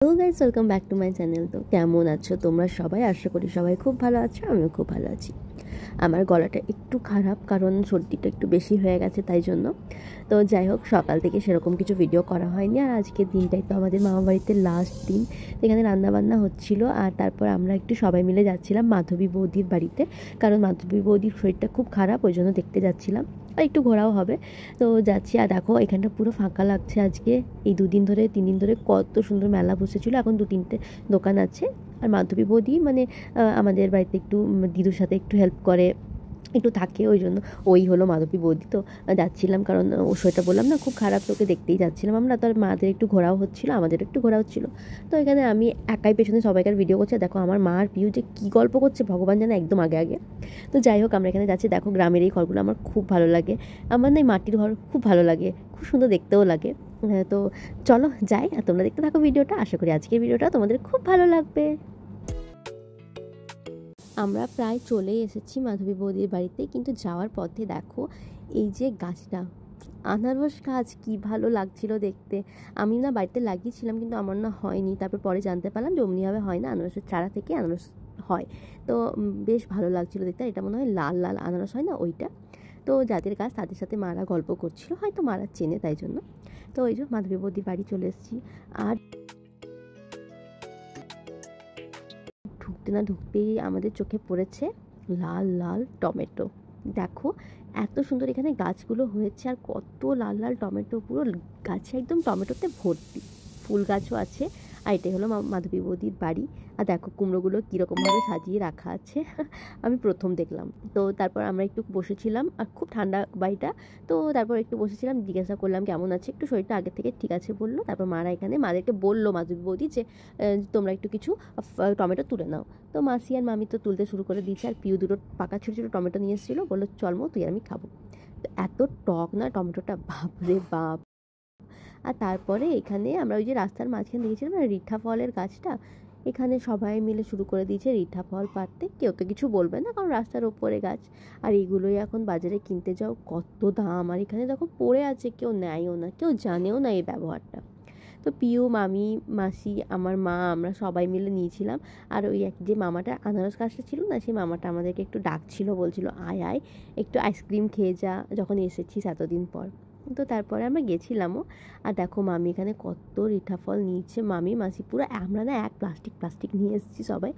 Hello guys, welcome back to my channel. তো কেমন আছো তোমরা সবাই? আশা করি সবাই খুব ভালো আছো, আমিও খুব ভালো আছি। আমার গলাটা একটু খারাপ, কারণ সর্দিটা একটু বেশি হয়ে গেছে, তাই জন্য। তো যাই হোক, সকাল থেকে সেরকম কিছু ভিডিও করা হয়নি। আর আজকের দিনটাই তো আমাদের মামাবাড়িতে লাস্ট দিন, এখানে রান্নাবান্না হচ্ছিল। আর তারপর আমরা একটু সবাই মিলে যাচ্ছিলাম মাধবী বৌদির বাড়িতে, কারণ মাধবী বৌদির শরীরটা খুব খারাপ, ওই জন্য দেখতে যাচ্ছিলাম। আর একটু ঘোরাও হবে, তো যাচ্ছি। আর দেখো, এখানটা পুরো ফাঁকা লাগছে আজকে। এই 3 দিন ধরে কত সুন্দর মেলা বসেছিল। এখন 2-3টে দোকান আছে। আর মাধবী বৌদি মানে আমাদের বাড়িতে একটু দিদুর সাথে একটু হেল্প করে, একটু থাকে, ওই জন্য ওই হলো মাধবী বৌদি। তো যাচ্ছিলাম, কারণ ওর শরীরটা বললাম না খুব খারাপ, তোকে দেখতেই যাচ্ছিলাম আমরা। তো আর মাদের একটু ঘোরাও হচ্ছিলো, আমাদের একটু ঘোরা হচ্ছিলো। তো এখানে আমি একাই পেছনে সবাইকার ভিডিও করছি। দেখো আমার মা আর পিউ যে কী গল্প করছে ভগবান জানে, একদম আগে আগে। তো যাই হোক, আমরা এখানে যাচ্ছি। দেখো গ্রামের এই ঘরগুলো আমার খুব ভালো লাগে। আমার না এই মাটির ঘর খুব ভালো লাগে, খুব সুন্দর দেখতেও লাগে। তো চলো যাই, আর তোমরা দেখতে থাকো ভিডিওটা। আশা করি আজকের ভিডিওটা তোমাদের খুব ভালো লাগবে। আমরা প্রায় চলেই এসেছি মাধবী বৌদির বাড়িতে, কিন্তু যাওয়ার পথে দেখো এই যে গাছটা, আনারস গাছ, কি ভালো লাগছিল দেখতে। আমি না বাড়িতে লাগিয়েছিলাম, কিন্তু আমার না হয়নি। তারপর পরে জানতে পারলাম যে অমনিভাবে হয় না, আনারসের চারা থেকে আনারস হয়। তো বেশ ভালো লাগছিল দেখতে। এটা মনে হয় লাল লাল আনারস হয় না, ওইটা। তো যাদের গাছ তাদের সাথে মারা গল্প করছিল, হয়তো মারা চেনে, তাই জন্য। তো ওই যে মাধবী বৌদির বাড়ি চলে এসেছি। আর ঢুকতে না ঢুকতেই আমাদের চোখে পড়েছে লাল লাল টমেটো। দেখো এত সুন্দর এখানে গাছগুলো হয়েছে, আর কত লাল লাল টমেটো, পুরো গাছে একদম টমেটোতে ভর্তি। ফুল গাছও আছে। আর এটাই হলো মাধবী বৌদির বাড়ি। আর দেখো কুমড়োগুলো কীরকমভাবে সাজিয়ে রাখা আছে আমি প্রথম দেখলাম। তো তারপর আমরা একটু বসেছিলাম, আর খুব ঠান্ডা বাড়িটা। তো তারপর একটু বসেছিলাম, জিজ্ঞাসা করলাম কেমন আছে, একটু শরীরটা আগে থেকে ঠিক আছে বললো। তারপর মারা এখানে মাদেরকে বললো মাধবী বৌদি যে তোমরা একটু কিছু টমেটো তুলে নাও। তো মাসি আর মামি তো তুলতে শুরু করে দিয়েছে। আর পিউ দুটো পাকা ছোটো ছোটো টমেটো নিয়ে এসেছিলো, বললো চল মো, তুই আর আমি খাবো। তো এত টক না টমেটোটা, বাপরে বাপ। আর তারপরে এখানে আমরা ওই যে রাস্তার মাঝখানে দেখেছিলাম না রিঠা ফলের গাছটা, এখানে সবাই মিলে শুরু করে দিয়েছে রিঠা ফল পাড়তে। কেউ তো কিছু বলবে না, কারণ রাস্তার ওপরে গাছ। আর এগুলোই এখন বাজারে কিনতে যাও কত দাম। আর এখানে দেখো পড়ে আছে, কেউ নেয়ও না, কেউ জানেও না এই ব্যবহারটা। তো পিউ, মামি, মাসি, আমার মা, আমরা সবাই মিলে নিয়েছিলাম। আর ওই এক যে মামাটা আনারস গাছটা ছিল না, সেই মামাটা আমাদেরকে একটু ডাকছিল, বলছিল আয় আয় একটু আইসক্রিম খেয়ে যা, যখন এসেছিস এতদিন পর। তো তারপরে আমরা গেছিলামও। আর দেখো মামি এখানে কত রিঠা ফল নিয়েছে, মামি মাসি পুরো। আমরা না এক প্লাস্টিক নিয়ে এসেছি সবাই।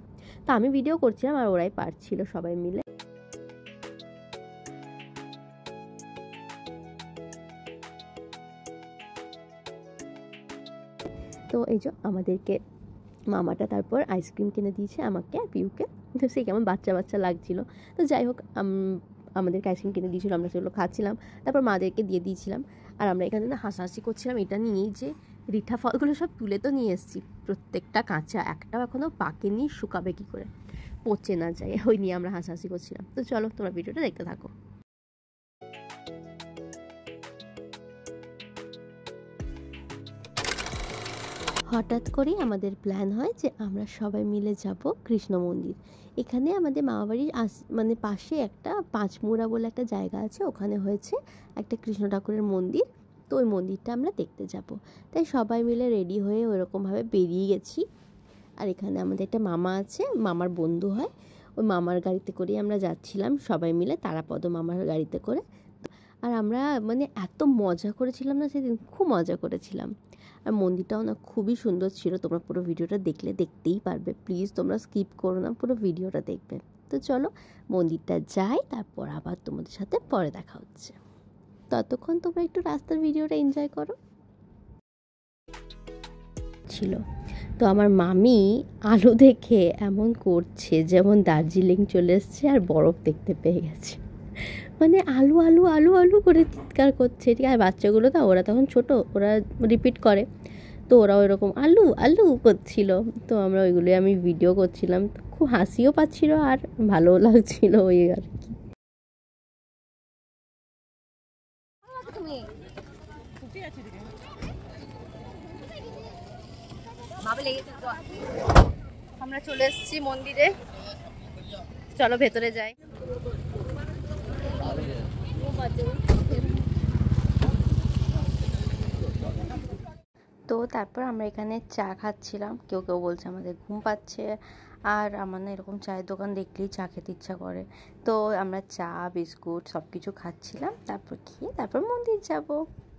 তো আমি ভিডিও করছিলাম, আর ওরাই পারছিল সবাই মিলে। তো এই যে আমাদেরকে মামাটা তারপর আইসক্রিম কিনে দিয়েছে আমাকে আর পিউকে। তো সেই কেমন বাচ্চা বাচ্চা লাগছিল। তো যাই হোক, আমাদেরকে আইসক্রিম কিনে দিয়েছিল, আমরা সেগুলো খাচ্ছিলাম। তারপর মাদেরকে দিয়ে দিয়েছিলাম। আর আমরা এখানে না হাসাহাসি করছিলাম এটা নিয়েই, যে রিঠা ফলগুলো সব তুলে তো নিয়ে এসেছি, প্রত্যেকটা কাঁচা, একটাও এখনও পাকেনি, শুকাবে কী করে, পচে না যায়, ওই নিয়ে আমরা হাসাহাসি করছিলাম। তো চলো তোমরা ভিডিওটা দেখতে থাকো। হঠাৎ করেই আমাদের প্ল্যান হয় যে আমরা সবাই মিলে যাব কৃষ্ণ মন্দির। এখানে আমাদের মামাবাড়ির মানে পাশে একটা পাঁচমুড়া বলে একটা জায়গা আছে, ওখানে হয়েছে একটা কৃষ্ণ ঠাকুরের মন্দির। তো ওই মন্দিরটা আমরা দেখতে যাব। তাই সবাই মিলে রেডি হয়ে ওরকমভাবে বেরিয়ে গেছি। আর এখানে আমাদের একটা মামা আছে, মামার বন্ধু হয়, ওই মামার গাড়িতে করেই আমরা যাচ্ছিলাম সবাই মিলে, তারাপদ মামার গাড়িতে করে। আর আমরা মানে এত মজা করেছিলাম না সেদিন, খুব মজা করেছিলাম। আর মন্দিরটাও না খুবই সুন্দর ছিল। তোমরা পুরো ভিডিওটা দেখলে দেখতেই পারবে, প্লিজ তোমরা স্কিপ করো না, পুরো ভিডিওটা দেখবে। তো চলো মন্দিরটা যাই, তারপর আবার তোমাদের সাথে পরে দেখা হচ্ছে। ততক্ষণ তোমরা একটু রাস্তার ভিডিওটা এনজয় করো। ছিল তো আমার মামি আলু দেখে এমন করছে যেমন দার্জিলিং চলে এসছে আর বরফ দেখতে পেয়ে গেছে। মানে আলু আলু আলু আলু করে চিৎকার করছে। ঠিক আছে, বাচ্চাগুলো তো ওরা তখন ছোট, ওরা রিপিট করে, তো ওরাও এরকম আলু আলু করছিল। তো আমরা ওইগুলোই আমি ভিডিও করছিলাম, খুব হাসিও পাচ্ছিল আর ভালোও লাগছিল ওই আর কি। আমরা চলে এসেছি মন্দিরে, চলো ভেতরে যাই। তো তো তারপর আমরা এখানে চা খাচ্ছিলাম, কেউ কেউ বলছে আমাদের ঘুম পাচ্ছে, আর আমার না এরকম চায়ের দোকান দেখলেই চা খেতে ইচ্ছা করে। তো আমরা চা বিস্কুট সব কিছু খাচ্ছিলাম, তারপর খেয়ে তারপর মন্দির যাব,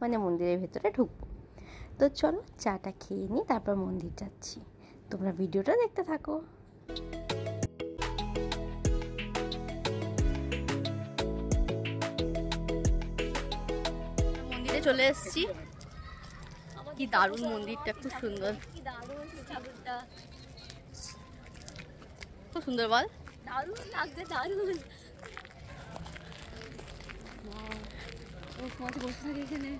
মানে মন্দিরের ভেতরে ঢুকবো। তো চলো চাটা খেয়ে নিই, তারপর মন্দির যাচ্ছি। তোমরা ভিডিওটা দেখতে থাকো। মন্দিরে চলে এসেছি, কি দারুণ মন্দিরটা, খুব সুন্দর, খুব সুন্দর বল, দারুণ লাগছে, দারুণ। এখানে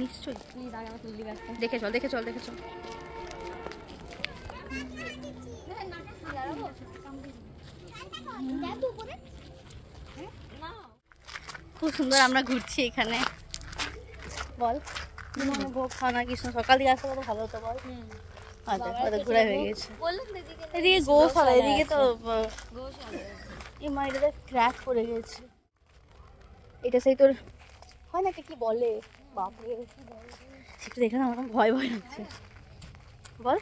নিশ্চয়ই দেখে চল, দেখে চল, দেখে চল। খুব সুন্দর, আমরা ঘুরছি এখানে। বল ভোগ খাওয়া কৃষ্ণ সকাল দিকে আসতে কত ভালো হতো বল। আচ্ছা ঘোরা হয়ে গেছে, এদিকে গৌশালা, এদিকে তো এই মাইটাতে ক্র্যাক পড়ে গেছে। এটা সেই তোর হয় না কি বলে, বাপরে সেটা দেখে না আমার ভয় ভয় লাগছে। বল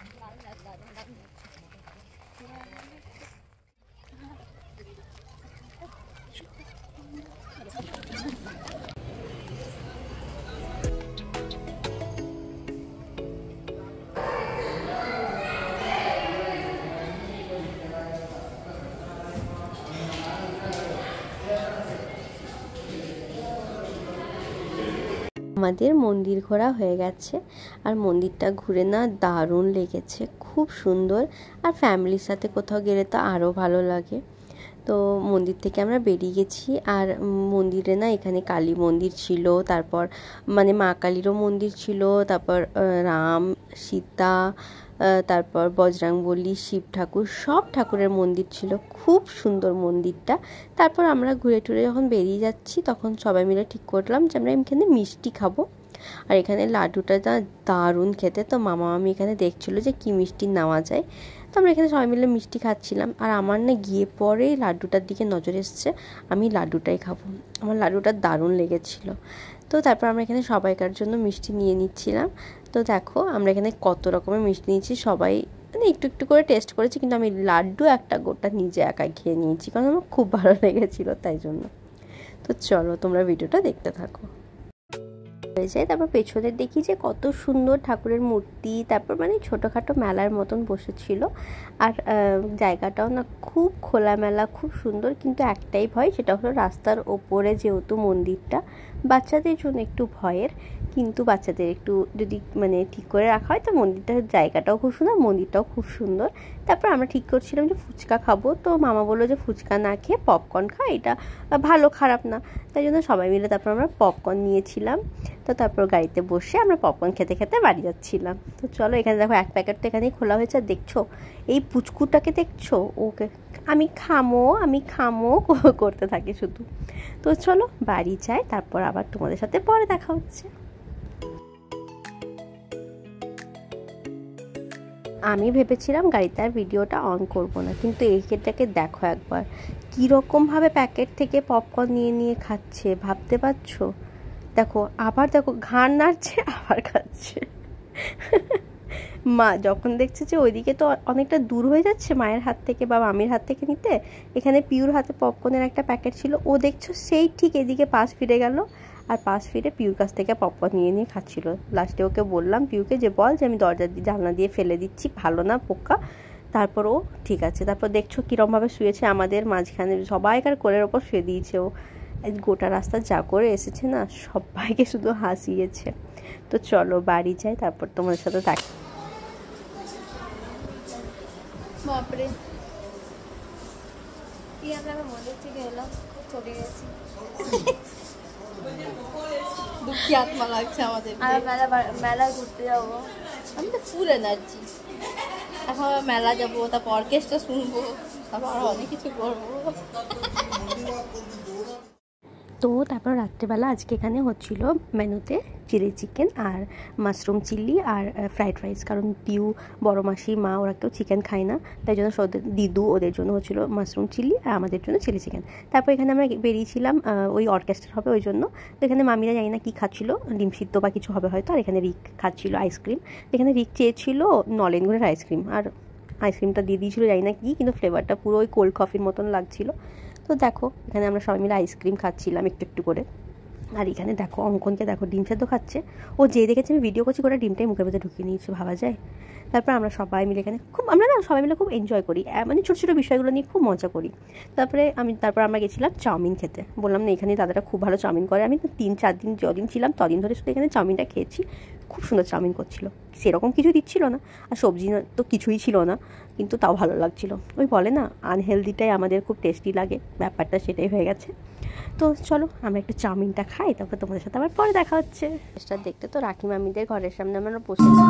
আমাদের মন্দির ঘোরা হয়ে গেছে, আর মন্দিরটা ঘুরে না দারুণ লেগেছে, খুব সুন্দর। আর ফ্যামিলির সাথে কোথাও গেলে তো আরও ভালো লাগে। তো মন্দির থেকে আমরা বেরিয়ে গেছি, আর মন্দিরে না এখানে কালী মন্দির ছিল, তারপর মানে মা কালীরও মন্দির ছিল, তারপর রাম সীতা, তারপর বজরংবলী, শিব ঠাকুর, সব ঠাকুরের মন্দির ছিল, খুব সুন্দর মন্দিরটা। তারপর আমরা ঘুরে টুরে যখন বেরিয়ে যাচ্ছি, তখন সবাই মিলে ঠিক করলাম যে আমরা এখানে মিষ্টি খাবো। আর এখানে লাড্ডুটা দারুণ খেতে, তো মামা মামি এখানে দেখছিলো যে কী মিষ্টি নেওয়া যায়। তো আমরা এখানে সবাই মিলে মিষ্টি খাচ্ছিলাম, আর আমার না গিয়ে পরে লাড্ডুটার দিকে নজর এসছে, আমি লাড্ডুটাই খাবো, আমার লাড্ডুটা দারুণ লেগেছিলো। তো তারপর আমরা এখানে সবাইকার জন্য মিষ্টি নিয়ে নিচ্ছিলাম। তো দেখো আমরা এখানে কত রকমের মিষ্টি নিয়েছি, সবাই মানে একটু একটু করে টেস্ট করেছি, কিন্তু আমি লাড্ডু একটা গোটা নিজে একাই খেয়ে নিয়েছি, কারণ আমার খুব ভালো লেগেছিলো তাই জন্য। তো চলো তোমরা ভিডিওটা দেখতে থাকো। হয়ে যায়, তারপর পেছনে দেখি যে কত সুন্দর ঠাকুরের মূর্তি, তারপর মানে ছোটোখাটো মেলার মতন বসেছিল। আর জায়গাটাও না খুব খোলামেলা, খুব সুন্দর, কিন্তু একটাই ভয়, সেটা হলো রাস্তার ওপরে যেহেতু মন্দিরটা, বাচ্চাদের জন্য একটু ভয়ের, কিন্তু বাচ্চাদের একটু যদি মানে ঠিক করে রাখা হয় তো মন্দিরটার জায়গাটাও খুব সুন্দর, মন্দিরটাও খুব সুন্দর। তারপর আমরা ঠিক করছিলাম যে ফুচকা খাবো, তো মামা বললো যে ফুচকা না খেয়ে পপকর্ন খা, এটা ভালো, খারাপ না। তাই জন্য সবাই মিলে তারপর আমরা পপকর্ন নিয়েছিলাম। তো তারপর গাড়িতে বসে আমরা পপকর্ন খেতে খেতে বাড়ি যাচ্ছিলাম। তো চলো এখানে দেখো এক প্যাকেট তো এখানেই খোলা হয়েছে, আর দেখছো এই পুচকুটাকে দেখছো, ওকে আমি খামো করতে থাকে শুধু। তো চলো বাড়ি যাই, তারপর আবার তোমাদের সাথে পরে দেখা হচ্ছে। আমি ভেবেছিলাম গাড়িতে আর ভিডিওটা অন করব না, কিন্তু এইটাকে দেখো একবার কীরকমভাবে প্যাকেট থেকে পপকর্ন নিয়ে নিয়ে খাচ্ছে, ভাবতে পারছো? দেখো আবার দেখো ঘাড় নাড়ছে, আবার খাচ্ছে। মা যখন দেখছে যে ওইদিকে তো অনেকটা দূর হয়ে যাচ্ছে মায়ের হাত থেকে বা মামির হাত থেকে নিতে, এখানে পিউর হাতে পপকর্নের একটা প্যাকেট ছিল, ও দেখছো সেই ঠিক এদিকে পাশ ফিরে গেল, আর পাশ ফিরে পিউর কাছ থেকে পপকর্ন নিয়ে নিয়ে খাচ্ছিল। লাস্টে ওকে বললাম পিউকে যে বল যে আমি দরজা দিয়ে জানলা দিয়ে ফেলে দিচ্ছি, ভালো না পোকা। তারপর ও ঠিক আছে, তারপর দেখছো কীরমভাবে শুয়েছে আমাদের মাঝখানে, সবাইকার কোলের ওপর শুয়ে দিয়েছে ও। গোটা রাস্তা যা করে এসেছে না, সবাইকে শুধু হাসিয়েছে। তো চলো বাড়ি যাই, তারপর তোমাদের সাথে থাকি। বাপরে কি আমরা মন্দির থেকে এলাম, চলে গেছি, দুঃখী আত্মা লাগছে আমাদের। আর মেলা ঘুরতে যাবো, আমি তো ফুল এনার্জি। এখন মেলা যাবো, তারপর অর্কেস্ট্রা শুনবো, তারপর আরো অনেক কিছু করবো। তো তারপর রাত্রেবেলা আজকে এখানে হচ্ছিল মেনুতে চিলি চিকেন আর মাশরুম চিলি আর ফ্রাইড রাইস, কারণ পিউ, বড় মাসি, মা ওরা কেউ চিকেন খায় না, তাই জন্য দিদু ওদের জন্য হচ্ছিলো মাশরুম চিলি আর আমাদের জন্য চিলি চিকেন। তারপর এখানে আমরা বেরিয়েছিলাম ওই অর্কেস্ট্রা হবে ওই জন্য। তো এখানে মামিরা জানি না কী খাচ্ছিল, ডিম সিদ্ধ বা কিছু হবে হয়তো। আর এখানে রিক খাচ্ছিল আইসক্রিম। এখানে রিক চেয়েছিল নলেন গুড়ের আইসক্রিম, আর আইসক্রিমটা দিয়ে দিয়েছিলো জানি না কি, কিন্তু ফ্লেভারটা পুরো ওই কোল্ড কফির মতন লাগছিলো। তো দেখো এখানে আমরা সবাই মিলে আইসক্রিম খাচ্ছিলাম একটু একটু করে। আর এখানে দেখো অঙ্কনকে দেখো ডিম সেদ্ধ খাচ্ছে, ও যে দেখেছে আমি ভিডিও করছি করে ডিমটাই মুখের ভেতরে ঢুকিয়ে নিয়েছে, ভাবা যায়। তারপর আমরা সবাই মিলে এখানে আমরা সবাই মিলে খুব এনজয় করি, মানে ছোটো ছোটো বিষয়গুলো নিয়ে খুব মজা করি। তারপর আমরা গেছিলাম চাউমিন খেতে। বললাম না এখানে দাদারা খুব ভালো চাউমিন করে। আমি 3-4 দিন যদিন ছিলাম তদিন ধরে শুধু এখানে চাউমিনটা খেয়েছি। খুব সুন্দর চাউমিন করছিল, সেরকম কিছু দিচ্ছিল না, আর সবজি তো কিছুই ছিল না, কিন্তু তাও ভালো লাগছিল। ওই বলে না আনহেলদিটাই আমাদের খুব টেস্টি লাগে, ব্যাপারটা সেটাই হয়ে গেছে। তো চলো আমরা একটু চাউমিনটা খাই, তারপর তোমাদের সাথে আবার পরে দেখা হচ্ছে। এটা দেখতে তো রাখি মামিদের ঘরের সামনে আমরা বসেছিলাম,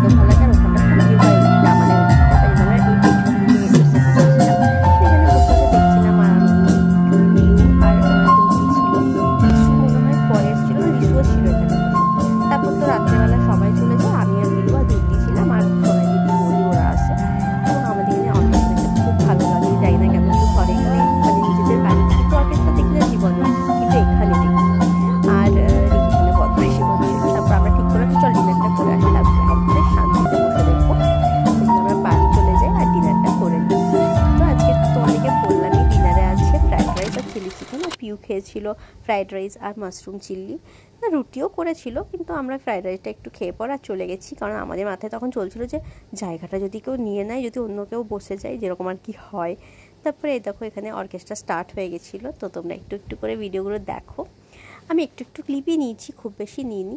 তো ভালো লাগে। আর ওখানটা খুবই হয় আমাদের তারপর তো রাত্রেবেলা সবাই চলে যায়, আমি আর মিলু আর দিদি ছিলাম, আর সবাই দিদি বলি ওরা আসে। তো আমাদের এখানে অর্কেস্ট্রা খুব ভালো লাগে, যাই না কেন একটু ঘরে এখানে মানে নিজেদের বাড়ি কিন্তু অর্কেস্ট্রা দেখলে জীবন না, কিন্তু এখানে দেখি। আর এখানে বদমাইশি করছে। তারপর আমরা ঠিক করলাম চল ডিনারটা করে আসি, তারপর আমাদের শান্তিতে বসে দেখবো। আমরা বাড়ি চলে যাই আর ডিনারটা করে নিই। তো আজকে তোমাদেরকে বললামই ডিনারে আছে ফ্রাইড রাইস আর চিলি চিকেন, আর পিউ খেয়েছিল ফ্রাইড রাইস আর মাশরুম চিলি, রুটিও করেছিল, কিন্তু আমরা ফ্রাইড রাইসটা একটু খেয়ে পর আর চলে গেছি, কারণ আমাদের মাথায় তখন চলছিল যে জায়গাটা যদি কেউ নিয়ে নেয়, যদি অন্য কেউ বসে যায়, যেরকম আর কি হয়। তারপরে এই দেখো এখানে অর্কেস্ট্রা স্টার্ট হয়ে গেছিলো। তো তোমরা একটু একটু করে ভিডিওগুলো দেখো, আমি একটু একটু ক্লিপই নিয়েছি, খুব বেশি নিইনি।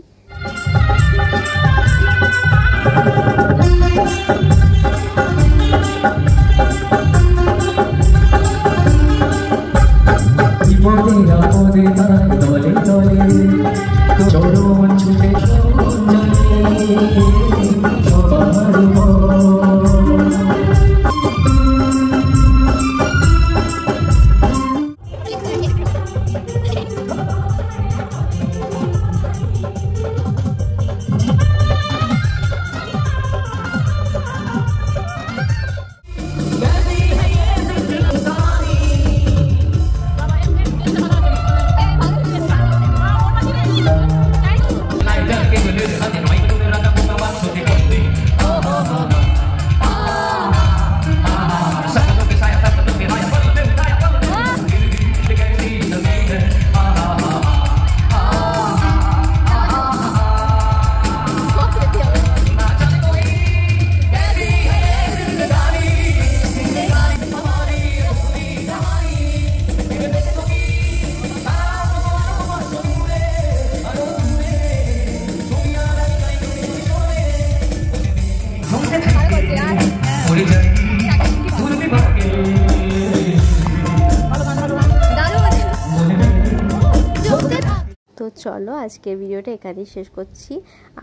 তো চলো আজকের ভিডিওটা এখানেই শেষ করছি,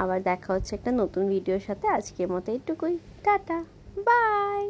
আবার দেখা হচ্ছে একটা নতুন ভিডিওর সাথে। আজকের মতো এইটুকুই, টাটা, বাই।